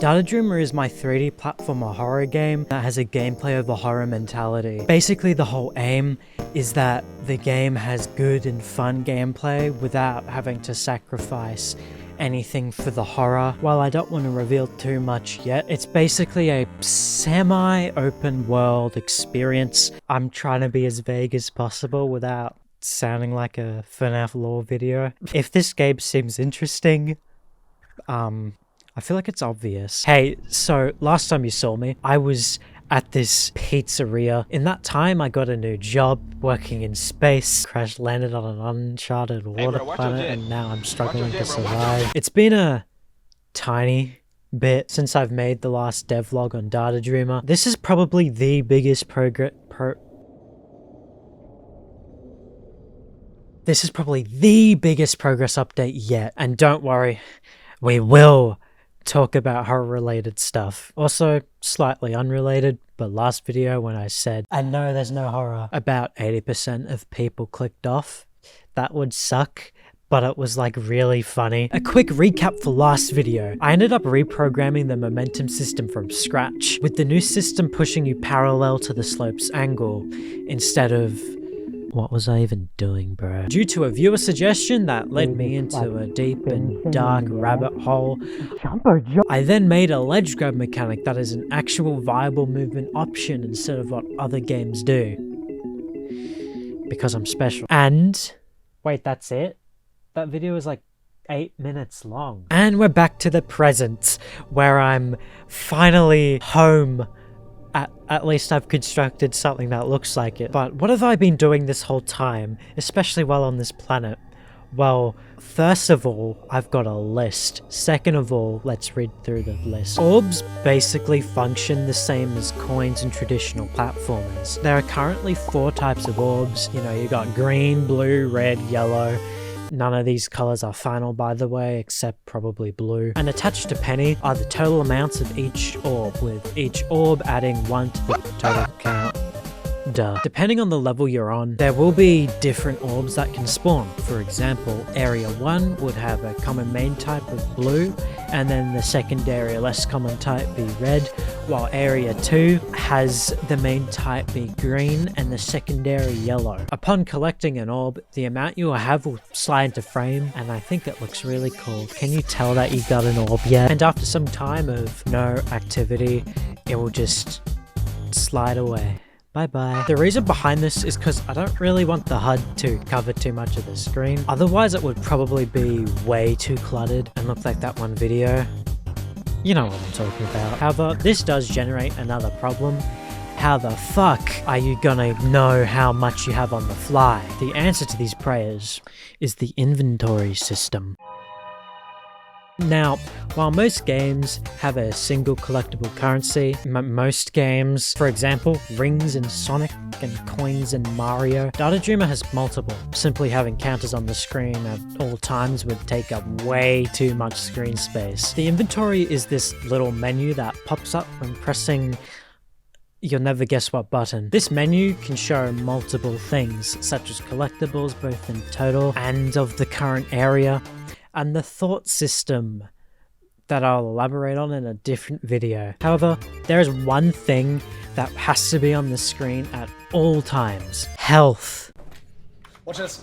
Data Dreamer is my 3D platformer horror game that has a gameplay of a horror mentality. Basically, the whole aim is that the game has good and fun gameplay without having to sacrifice anything for the horror. While I don't want to reveal too much yet, it's basically a semi-open world experience. I'm trying to be as vague as possible without sounding like a FNAF lore video. If this game seems interesting, I feel like it's obvious. Hey, so last time you saw me, I was at this pizzeria. In that time, I got a new job working in space, crash landed on an uncharted water planet, and now I'm struggling to survive. It's been a tiny bit since I've made the last devlog on Data Dreamer. This is probably the biggest progress update yet. And don't worry, we will talk about horror related stuff. Also slightly unrelated, but last video when I said I know there's no horror, about 80% of people clicked off. That would suck, but it was like really funny. A quick recap for last video. I ended up reprogramming the momentum system from scratch, with the new system pushing you parallel to the slope's angle instead of... What was I even doing, bro? Due to a viewer suggestion that led me into a deep and dark rabbit hole, I then made a ledge grab mechanic that is an actual viable movement option instead of what other games do. Because I'm special. And... wait, that's it? That video was like 8 minutes long. And we're back to the present, where I'm finally home. At least I've constructed something that looks like it. But what have I been doing this whole time, especially while on this planet? Well, first of all, I've got a list. Second of all, let's read through the list. Orbs basically function the same as coins in traditional platformers. There are currently 4 types of orbs. You know, you got green, blue, red, yellow. None of these colors are final, by the way, except probably blue. And attached to Penny are the total amounts of each orb, with each orb adding 1 to the total count. Duh. Depending on the level you're on, there will be different orbs that can spawn. For example, Area 1 would have a common main type of blue, and then the secondary less common type be red, while Area 2 has the main type be green and the secondary yellow. Upon collecting an orb, the amount you will have will slide into frame, and I think it looks really cool. Can you tell that you got an orb yet? And after some time of no activity, it will just slide away. Bye-bye. The reason behind this is because I don't really want the HUD to cover too much of the screen. Otherwise, it would probably be way too cluttered and look like that one video. You know what I'm talking about. However, this does generate another problem. How the fuck are you gonna know how much you have on the fly? The answer to these prayers is the inventory system. Now, while most games have a single collectible currency, most games, for example, rings in Sonic and coins in Mario, Data Dreamer has multiple. Simply having counters on the screen at all times would take up way too much screen space. The inventory is this little menu that pops up when pressing you'll never guess what button. This menu can show multiple things, such as collectibles both in total and of the current area, and the thought system that I'll elaborate on in a different video. However, there is one thing that has to be on the screen at all times. Health. Watch this.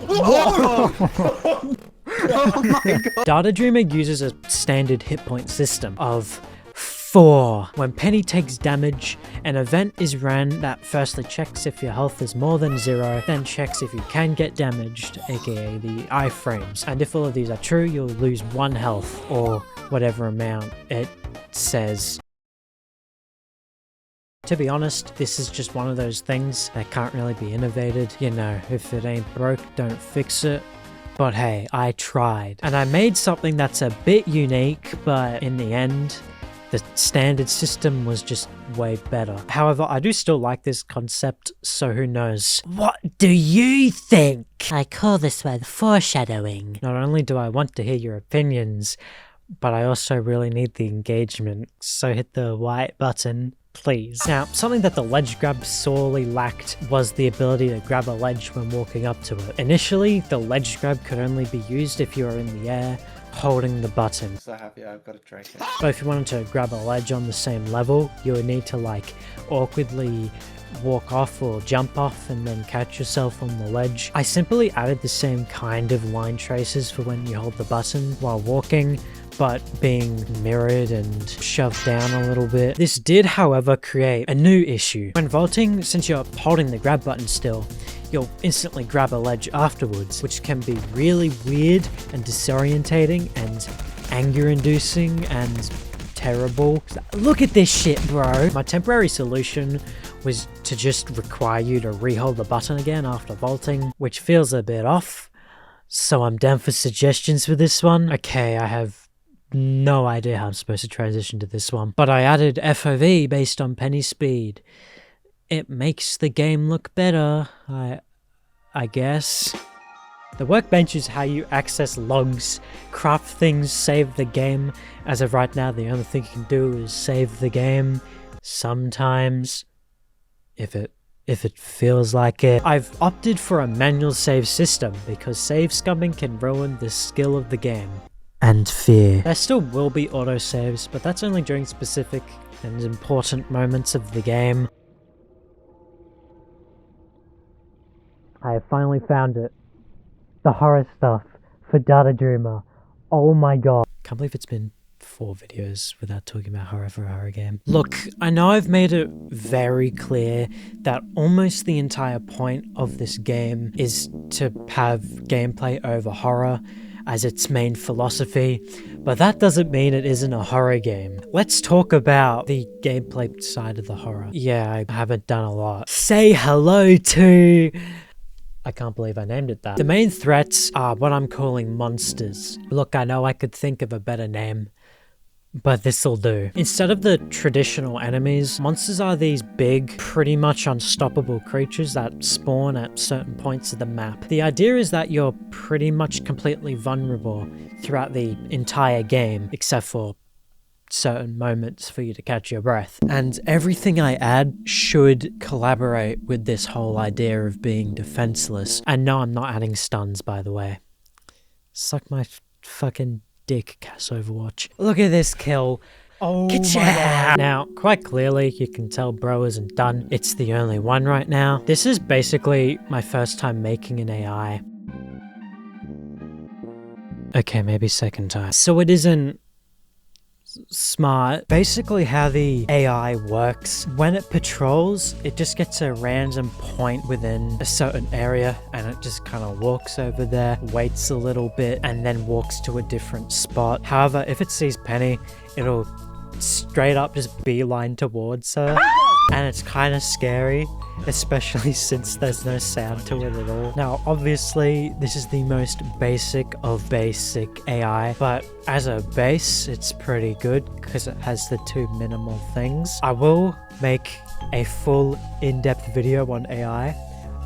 Oh my god. Data Dreamer uses a standard hit point system of 4. When Penny takes damage, an event is ran that firstly checks if your health is more than 0, then checks if you can get damaged, aka the iframes. And if all of these are true, you'll lose 1 health, or whatever amount it says. To be honest, this is just one of those things that can't really be innovated. You know, if it ain't broke, don't fix it. But hey, I tried. And I made something that's a bit unique, but in the end, the standard system was just way better. However, I do still like this concept, so who knows. What do you think? I call this one foreshadowing. Not only do I want to hear your opinions, but I also really need the engagement, so hit the white button please. Now, something that the ledge grab sorely lacked was the ability to grab a ledge when walking up to it. Initially, the ledge grab could only be used if you were in the air, holding the button. So happy I've got a drink. But if you wanted to grab a ledge on the same level, you would need to like awkwardly walk off or jump off and then catch yourself on the ledge. I simply added the same kind of line traces for when you hold the button while walking, but being mirrored and shoved down a little bit. This did, however, create a new issue. When vaulting, since you're holding the grab button still, you'll instantly grab a ledge afterwards, which can be really weird and disorientating and anger-inducing and terrible. Look at this shit, bro. My temporary solution was to just require you to re-hold the button again after vaulting, which feels a bit off. So I'm down for suggestions for this one. Okay, I have no idea how I'm supposed to transition to this one, but I added FOV based on penny speed. It makes the game look better, I guess. The workbench is how you access logs, craft things, save the game. As of right now, the only thing you can do is save the game. Sometimes, if it feels like it. I've opted for a manual save system because save scumming can ruin the skill of the game. And fear. There still will be autosaves, but that's only during specific and important moments of the game. I have finally found it. The horror stuff for Data Dreamer. Oh my god. Can't believe it's been 4 videos without talking about horror for a horror game. Look, I know I've made it very clear that almost the entire point of this game is to have gameplay over horror as its main philosophy, but that doesn't mean it isn't a horror game. Let's talk about the gameplay side of the horror. Yeah, I haven't done a lot. Say hello to... I can't believe I named it that. The main threats are what I'm calling monsters. Look, I know I could think of a better name, but this'll do. Instead of the traditional enemies, monsters are these big, pretty much unstoppable creatures that spawn at certain points of the map. The idea is that you're pretty much completely vulnerable throughout the entire game, except for certain moments for you to catch your breath. And everything I add should collaborate with this whole idea of being defenseless. And no, I'm not adding stuns, by the way. Suck my fucking dick, Cass Overwatch. Look at this kill. Oh my god. Now, quite clearly, you can tell bro isn't done. It's the only one right now. This is basically my first time making an AI. Okay, maybe second time. So it isn't smart. Basically how the AI works, when it patrols, it just gets a random point within a certain area and it just kind of walks over there, waits a little bit, and then walks to a different spot. However, if it sees Penny, it'll straight up just beeline towards her. And it's kind of scary, especially since there's no sound to it at all. Now, obviously, this is the most basic of basic AI, but as a base, it's pretty good because it has the 2 minimal things. I will make a full in-depth video on AI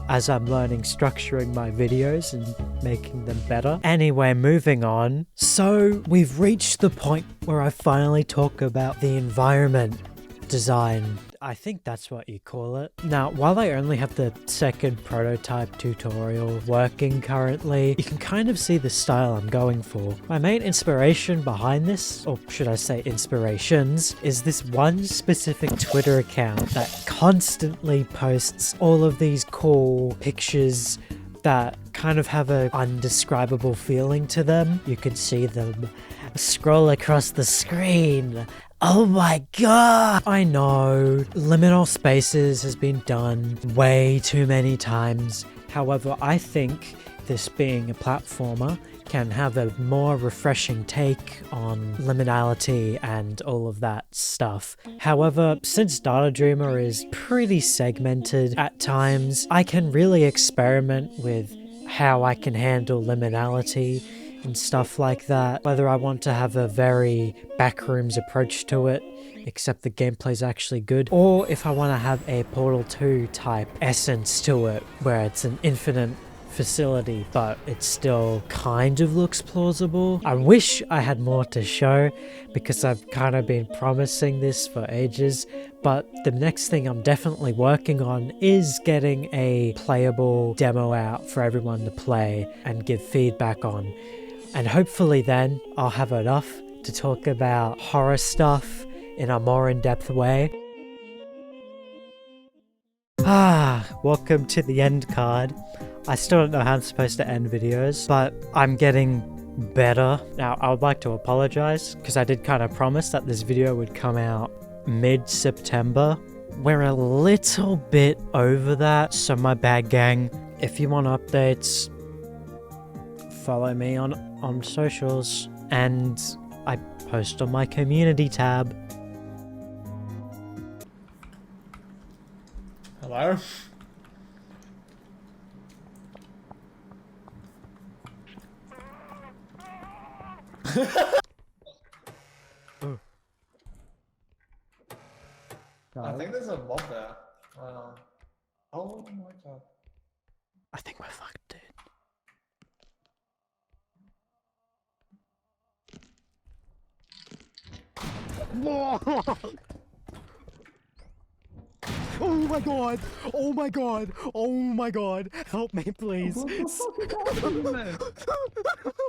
as I'm learning structuring my videos and making them better. Anyway, moving on. So, we've reached the point where I finally talk about the environment design. I think that's what you call it. Now, while I only have the second prototype tutorial working currently, you can kind of see the style I'm going for. My main inspiration behind this, or should I say inspirations, is this one specific Twitter account that constantly posts all of these cool pictures that kind of have an undescribable feeling to them. You can see them scroll across the screen. Oh my god! I know, liminal spaces has been done way too many times. However, I think this being a platformer can have a more refreshing take on liminality and all of that stuff. However, since Data Dreamer is pretty segmented at times, I can really experiment with how I can handle liminality and stuff like that. Whether I want to have a very backrooms approach to it, except the gameplay's actually good, or if I want to have a Portal 2 type essence to it, where it's an infinite facility, but it still kind of looks plausible. I wish I had more to show because I've kind of been promising this for ages, but the next thing I'm definitely working on is getting a playable demo out for everyone to play and give feedback on. And hopefully then I'll have enough to talk about horror stuff in a more in-depth way. Welcome to the end card. I still don't know how I'm supposed to end videos, but I'm getting better. Now, I would like to apologize because I did kind of promise that this video would come out mid-September. We're a little bit over that, so my bad, gang. If you want updates, follow me on socials, and I post on my community tab. Hello? I think there's a mob there. Oh my god. I think we're fucked, dude. Oh my god! Oh my god! Oh my god! Help me, please! What the fuck is happening there?